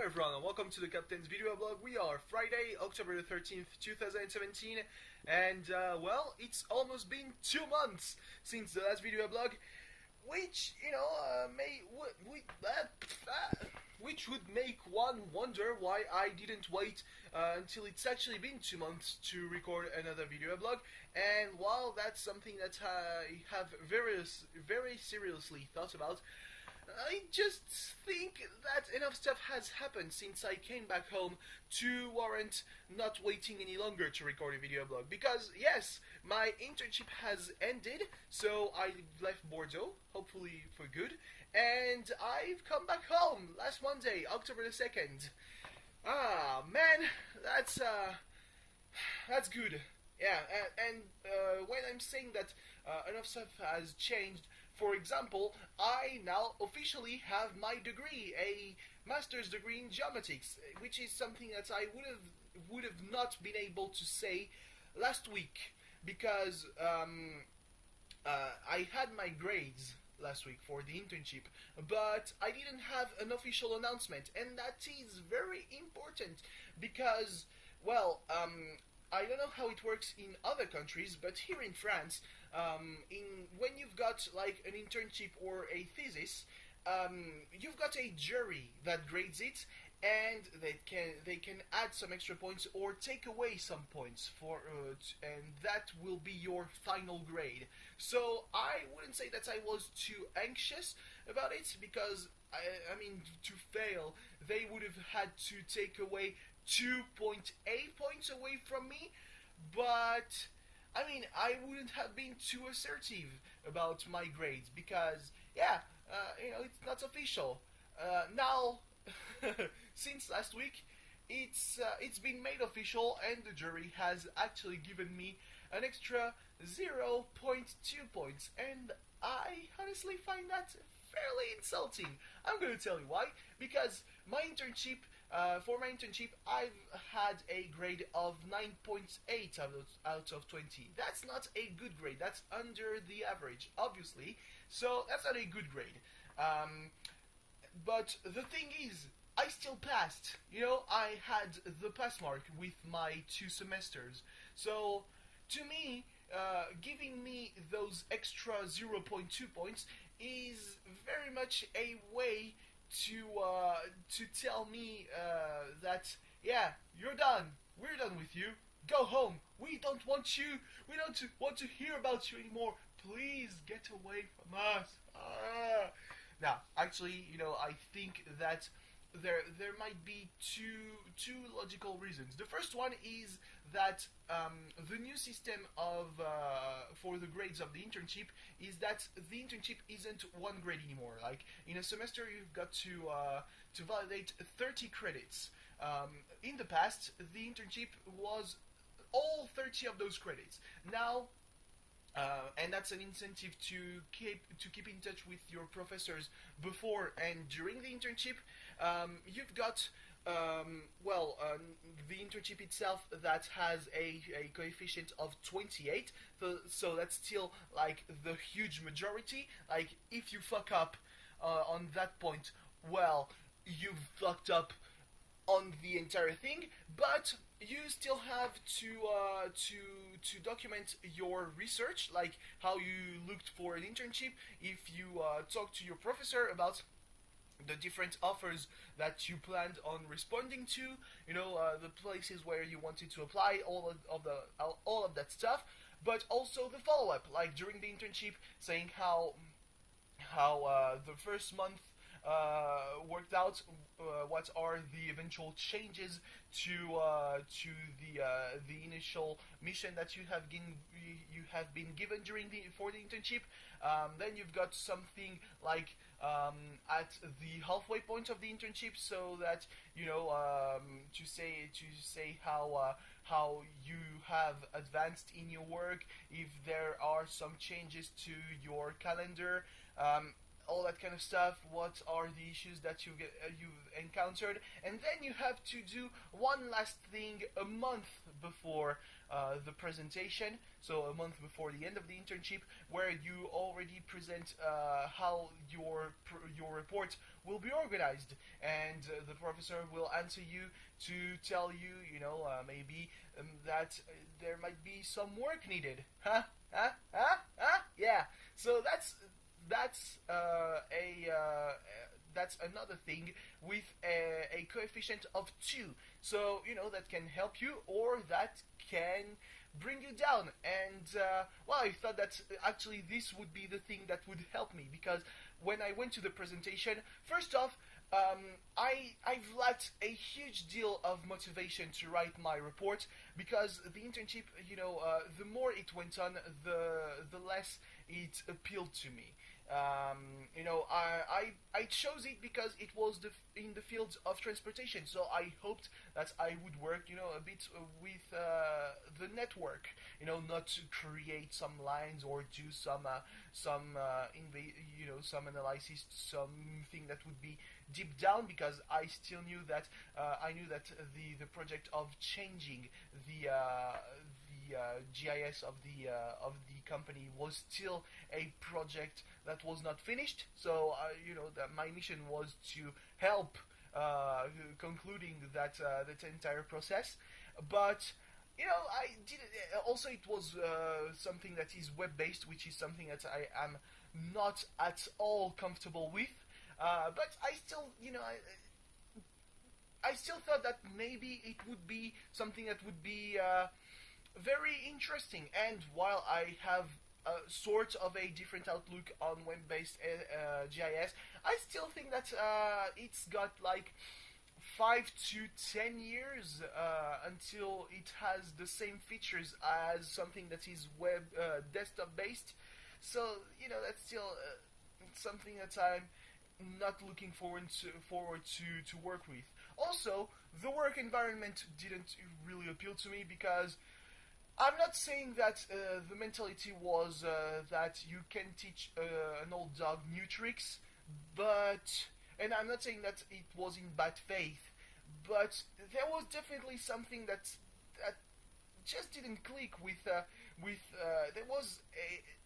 everyone, and welcome to the Captain's video blog. We are Friday, October the 13th, 2017, and it's almost been 2 months since the last video blog, which which would make one wonder why I didn't wait until it's actually been 2 months to record another video blog. And while that's something that I have very seriously thought about, I just think that enough stuff has happened since I came back home to warrant not waiting any longer to record a video blog. Because yes, my internship has ended, so I left Bordeaux, hopefully for good, and I've come back home last Monday, October the 2nd. Ah, man, that's good. Yeah, and when I'm saying that enough stuff has changed, for example, I now officially have my degree, a master's degree in geomatics, which is something that I would have not been able to say last week because I had my grades last week for the internship, but I didn't have an official announcement, and that is very important because, I don't know how it works in other countries, but here in France, when you've got like an internship or a thesis, you've got a jury that grades it, and they can add some extra points or take away some points and that will be your final grade. So I wouldn't say that I was too anxious about it because I mean, to fail, they would have had to take away 2.8 points away from me, but I mean, I wouldn't have been too assertive about my grades because, it's not official. Now, since last week, it's been made official, and the jury has actually given me an extra 0.2 points, and I honestly find that fairly insulting. I'm going to tell you why. Because for my internship, I've had a grade of 9.8 out of 20. That's not a good grade. That's under the average, obviously. So that's not a good grade. But the thing is, I still passed. I had the pass mark with my 2 semesters. So to me, giving me those extra 0.2 points is very much a way to tell me that you're done. We're done with you. Go home. We don't want you. We don't want to hear about you anymore. Please get away from us. Now, actually, I think that there might be two logical reasons. The first one is that the new system for the grades of the internship is that the internship isn't one grade anymore. Like in a semester, you've got to validate 30 credits. In the past, the internship was all 30 of those credits. Now. And that's an incentive to keep in touch with your professors before and during the internship. You've got the internship itself that has a coefficient of 28, so that's still like the huge majority. Like if you fuck up on that point, well, you've fucked up on the entire thing, but you still have to document your research, like how you looked for an internship, if you talk to your professor about the different offers that you planned on responding to, the places where you wanted to apply, all of that stuff, but also the follow-up, like during the internship, saying how the first month worked out, what are the eventual changes to the initial mission that you have been given for the internship. Then you've got something like at the halfway point of the internship, so that to say how you have advanced in your work, if there are some changes to your calendar. all that kind of stuff. What are the issues that you've encountered, and then you have to do one last thing a month before the presentation, so a month before the end of the internship, where you already present how your report will be organized, and the professor will answer you to tell you, maybe that there might be some work needed. Huh? Huh? Huh? Huh? Yeah. So that's another thing with a coefficient of 2. So that can help you, or that can bring you down. And I thought that actually this would be the thing that would help me, because when I went to the presentation, first off, I've lacked a huge deal of motivation to write my report, because the internship, the more it went on, the less it appealed to me. I chose it because it was in the field of transportation, so I hoped that I would work, a bit with the network, not to create some lines or do some analysis, something that would be deep down, because I still knew that the project of changing the GIS of the company was still a project that was not finished. So that my mission was to help concluding that entire process. But I did also, it was something that is web based, which is something that I am not at all comfortable with. But I still, I still thought that maybe it would be something that would be very interesting. And while I have sort of a different outlook on web-based GIS, I still think that it's got like 5 to 10 years until it has the same features as something that is web desktop based. So that's still something that I'm not looking forward to work with. Also, the work environment didn't really appeal to me, because I'm not saying that the mentality was that you can teach an old dog new tricks, and I'm not saying that it was in bad faith, but there was definitely something that just didn't click with there was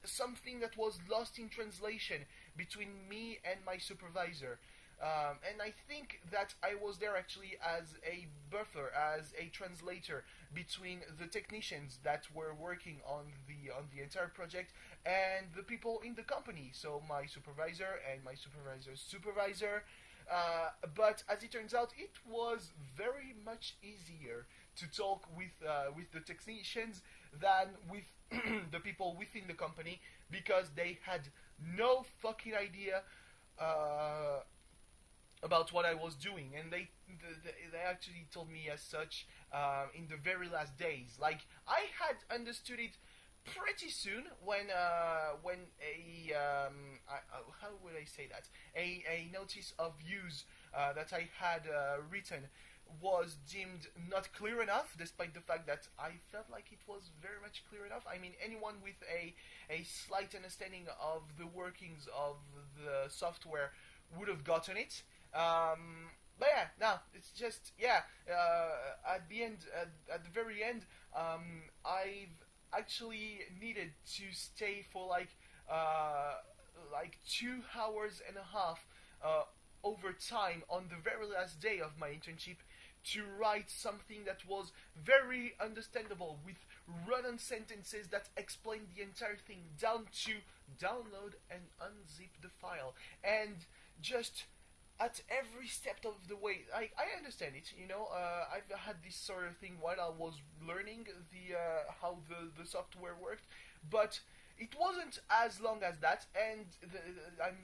something that was lost in translation between me and my supervisor. And I think that I was there actually as a buffer, as a translator between the technicians that were working on the entire project and the people in the company. So my supervisor and my supervisor's supervisor. But as it turns out, it was very much easier to talk with the technicians than with the people within the company, because they had no fucking idea about what I was doing, and they actually told me as such in the very last days. Like, I had understood it pretty soon when a how would I say that, a notice of use that I had written was deemed not clear enough, despite the fact that I felt like it was very much clear enough. I mean, anyone with a slight understanding of the workings of the software would have gotten it. But yeah, no, it's just, yeah, at the end, at the very end, I've actually needed to stay for like 2 hours and a half overtime on the very last day of my internship to write something that was very understandable, with run-on sentences that explained the entire thing, down to download and unzip the file. And just at every step of the way, I understand it, I've had this sort of thing while I was learning how the software worked, but it wasn't as long as that, and I've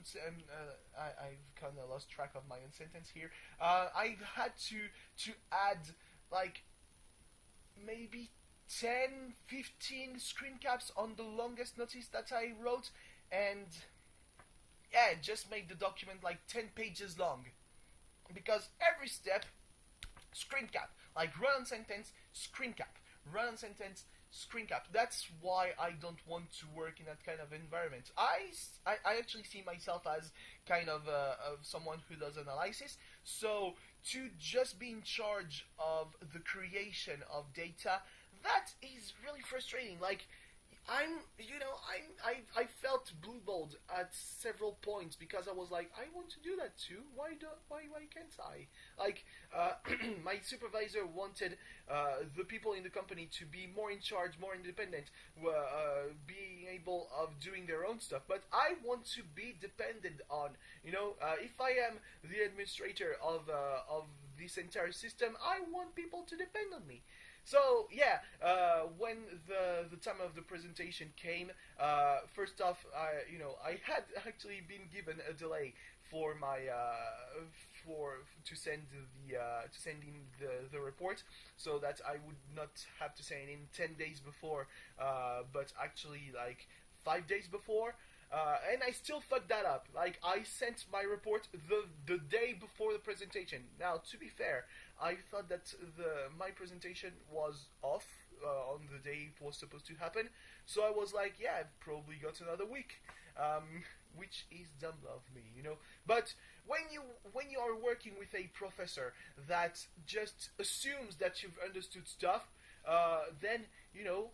kind of lost track of my own sentence here. I've had to add like maybe 10, 15 screen caps on the longest notice that I wrote, and yeah, it just made the document like 10 pages long, because every step, screen cap, like run-on sentence, screen cap, run-on sentence, screen cap. That's why I don't want to work in that kind of environment. I actually see myself as kind of someone who does analysis. So to just be in charge of the creation of data, that is really frustrating. Like I felt blueballed at several points because I was like, I want to do that too. Why can't I? Like, my supervisor wanted the people in the company to be more in charge, more independent, being able of doing their own stuff. But I want to be dependent on, if I am the administrator of this entire system, I want people to depend on me. So yeah, when the time of the presentation came, first off, I had actually been given a delay for my for to send to send in the report, so that I would not have to send in 10 days before, but actually like 5 days before. And I still fucked that up. Like, I sent my report the day before the presentation. Now, to be fair, I thought that my presentation was off on the day it was supposed to happen. So I was like, yeah, I've probably got another week, which is dumb of me. But when you are working with a professor that just assumes that you've understood stuff, then you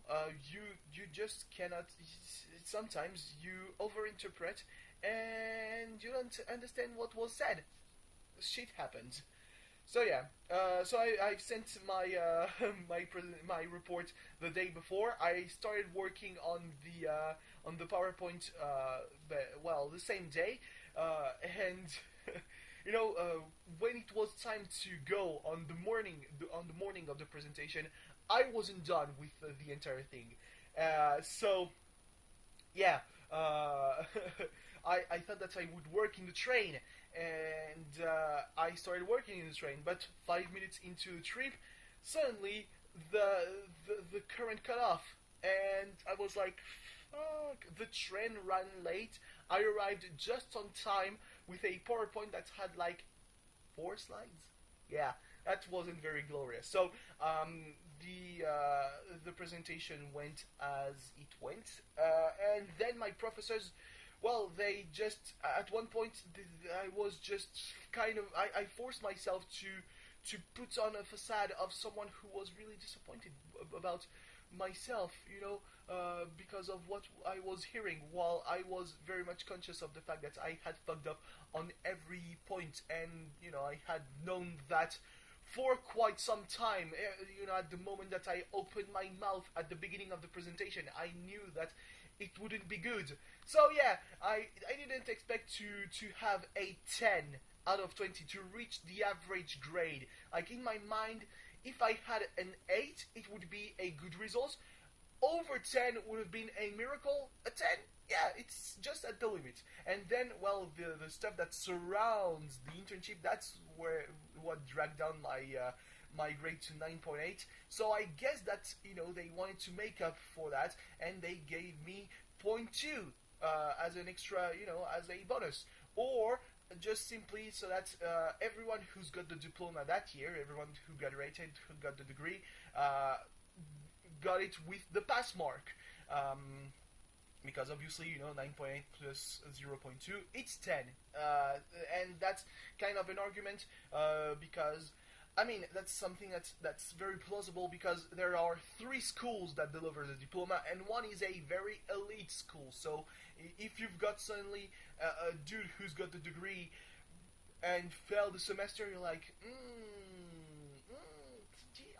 just cannot. Sometimes you overinterpret and you don't understand what was said. Shit happens. So yeah, so I sent my my report the day before. I started working on the PowerPoint the same day, and when it was time to go on the morning of the presentation, I wasn't done with the entire thing. So yeah, I thought that I would work in the train, and I started working in the train. But 5 minutes into the trip, suddenly the current cut off, and I was like, "Fuck!" The train ran late. I arrived just on time with a PowerPoint that had like 4 slides. Yeah, that wasn't very glorious. So the presentation went as it went, and then my professors, well, they just at one point I was just kind of I forced myself to put on a facade of someone who was really disappointed about myself, because of what I was hearing, while I was very much conscious of the fact that I had fucked up on every point, and I had known that for quite some time. At the moment that I opened my mouth at the beginning of the presentation, I knew that it wouldn't be good. So yeah, I didn't expect to have a 10 out of 20 to reach the average grade. Like, in my mind, if I had an 8, it would be a good result. Over 10 would have been a miracle. A 10, yeah, it's just at the limit. And then, well, the stuff that surrounds the internship, that's what dragged down my grade to 9.8. So I guess that they wanted to make up for that, and they gave me 0.2 as an extra, as a bonus, or just simply so that everyone who's got the diploma that year, everyone who graduated, who got the degree, got it with the pass mark. Because obviously, 9.8 plus 0.2, it's 10. And that's kind of an argument, because, that's something that's very plausible, because there are 3 schools that deliver the diploma, and one is a very elite school. So if you've got suddenly a dude who's got the degree and failed the semester, you're like,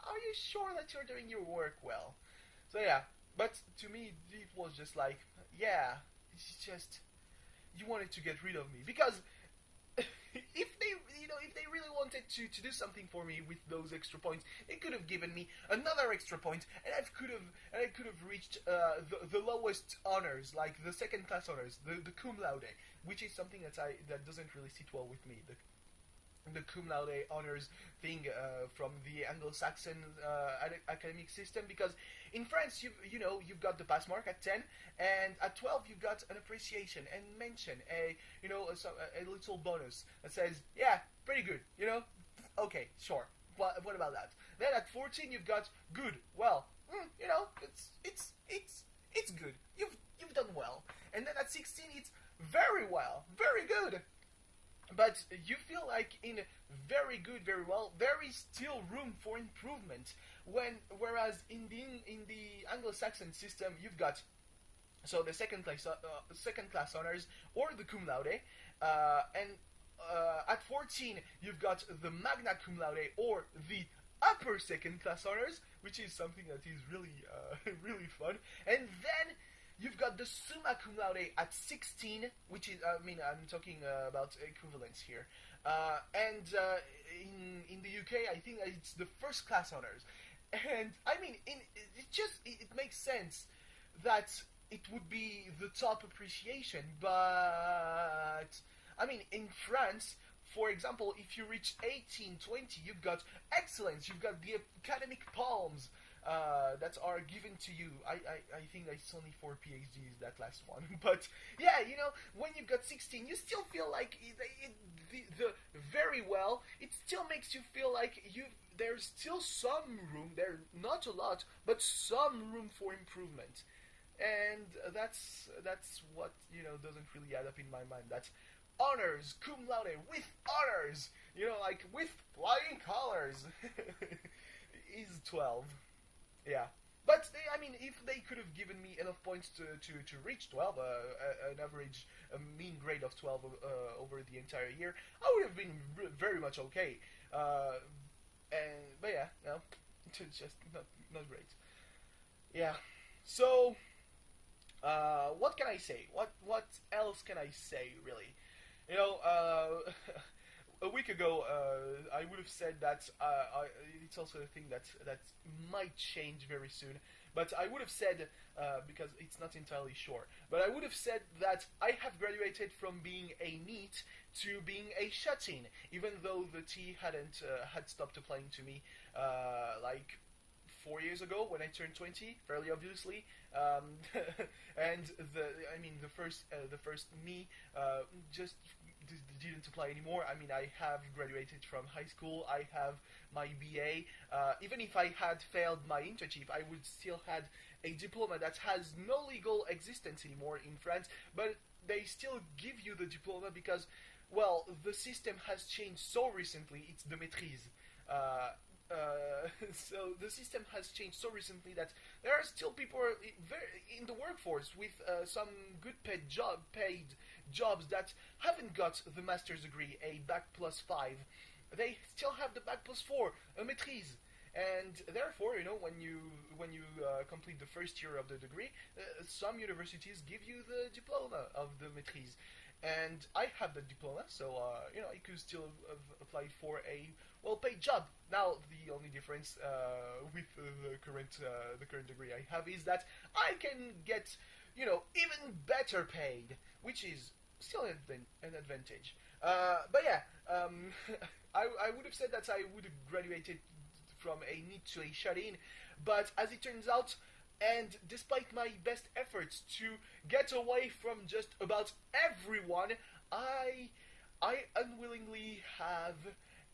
are you sure that you're doing your work well? So yeah, but to me, it was just like, yeah, it's just, you wanted to get rid of me, because if they really wanted to do something for me with those extra points, they could have given me another extra point, and I could have reached the lowest honors, like the second class honors, the cum laude, which is something that doesn't really sit well with me. The cum laude honors thing from the Anglo-Saxon academic system, because in France you've got the pass mark at 10, and at 12 you've got an appreciation and mention, a little bonus that says, yeah, pretty good, okay, sure, what about that? Then at 14 you've got good, well, it's well, very good. But you feel like in very good, very well, there is still room for improvement. Whereas in the Anglo-Saxon system, you've got so the second class honors or the cum laude, and at 14 you've got the magna cum laude or the upper second class honors, which is something that is really really fun. And then you've got the summa cum laude at 16, which is, I mean, I'm talking about equivalence here. And in the UK, I think it's the first class honors. And I mean, it makes sense that it would be the top appreciation, but I mean, in France, for example, if you reach 18, 20, you've got excellence, you've got the academic palms that are given to you. I think it's only for PhDs, that last one. But yeah, you know, when you've got 16, you still feel like the very well. It still makes you feel like there's still some room, there not a lot, but some room for improvement. And that's what, you know, doesn't really add up in my mind. That's honors, cum laude, with honors, you know, like with flying colors, is 12. Yeah. But, I mean, if they could have given me enough points to reach 12, an average, a mean grade of 12 over the entire year, I would have been very much okay. But yeah, no, it's just not great. Yeah. So, what can I say? What else can I say, really? You know, a week ago, I would have said that it's also a thing that might change very soon. But I would have said, because it's not entirely sure, but I would have said that I have graduated from being a NEET to being a shut-in, even though the T had stopped applying to me like 4 years ago when I turned 20, fairly obviously. And the first me just didn't apply anymore. I mean, I have graduated from high school. I have my BA. Even if I had failed my internship, I would still had a diploma that has no legal existence anymore in France. But they still give you the diploma because, well, the system has changed so recently. It's the maîtrise. So the system has changed so recently that there are still people in the workforce with some good paid jobs that haven't got the master's degree, a bac plus 5. They still have the bac plus 4, a maîtrise. And therefore, you know, when you complete the first year of the degree, some universities give you the diploma of the maîtrise. And I have the diploma, so you know, I could still have applied for a well-paid job. Now, the only difference with the current degree I have is that I can get, you know, even better paid, which is still an advantage. But yeah, I would have said that I would have graduated from a NEET to a shut-in, but as it turns out, and despite my best efforts to get away from just about everyone, I unwillingly have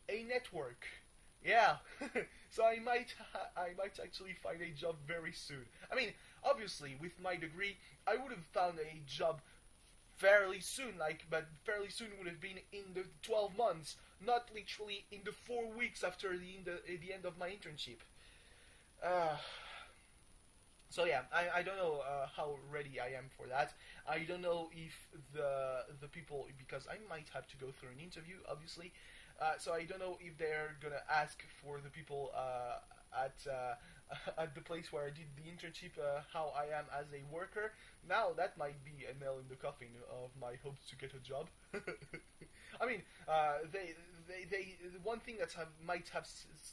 a network. Yeah, so I might actually find a job very soon. I mean, obviously, with my degree, I would have found a job fairly soon. But fairly soon would have been in the 12 months, not literally in the 4 weeks after the end of my internship. So yeah, I don't know how ready I am for that. I don't know if the people, because I might have to go through an interview, obviously. So I don't know if they're gonna ask for the people at the place where I did the internship how I am as a worker. Now that might be a nail in the coffin of my hopes to get a job. I mean, one thing that might have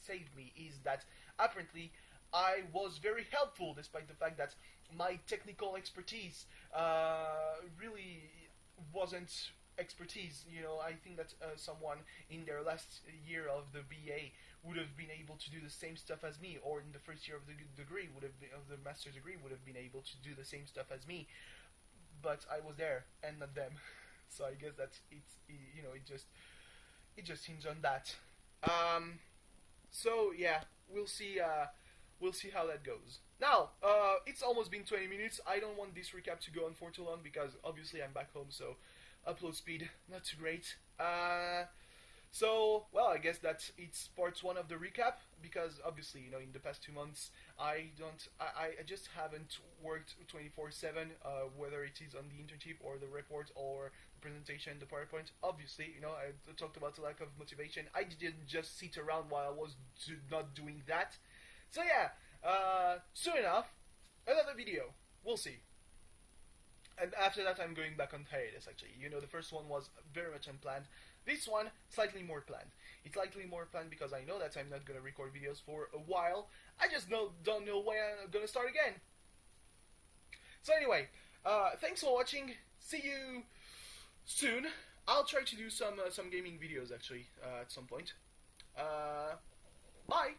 saved me is that apparently I was very helpful, despite the fact that my technical expertise really wasn't expertise. You know, I think that someone in their last year of the BA would have been able to do the same stuff as me, or in the first year of the degree of the master's degree would have been able to do the same stuff as me. But I was there and not them, so I guess that it just hinges on that. So yeah, we'll see. We'll see how that goes. Now, it's almost been 20 minutes. I don't want this recap to go on for too long because obviously I'm back home, so upload speed not too great. So, well, I guess that it's part one of the recap, because obviously, you know, in the past 2 months, I just haven't worked 24/7, whether it is on the internship or the report or the presentation, the PowerPoint. Obviously, you know, I talked about the lack of motivation. I didn't just sit around while I was not doing that. So yeah, soon enough, another video. We'll see. And after that, I'm going back on hiatus, actually. You know, the first one was very much unplanned. This one, slightly more planned. It's slightly more planned because I know that I'm not going to record videos for a while. I just don't know when I'm going to start again. So anyway, thanks for watching. See you soon. I'll try to do some gaming videos, actually, at some point. Bye!